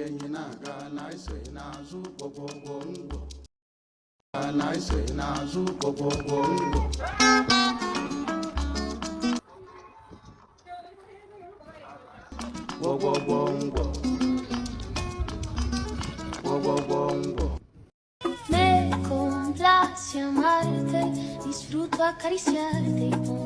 enyi na-aga na ise n'azụ gbogbogbò ngwọ na ise n'azụ gbogbogbò ngwọ gbogbogbò ngwọ gbogbogbò ngwọ. Me complace amarte, disfruto acariciarte y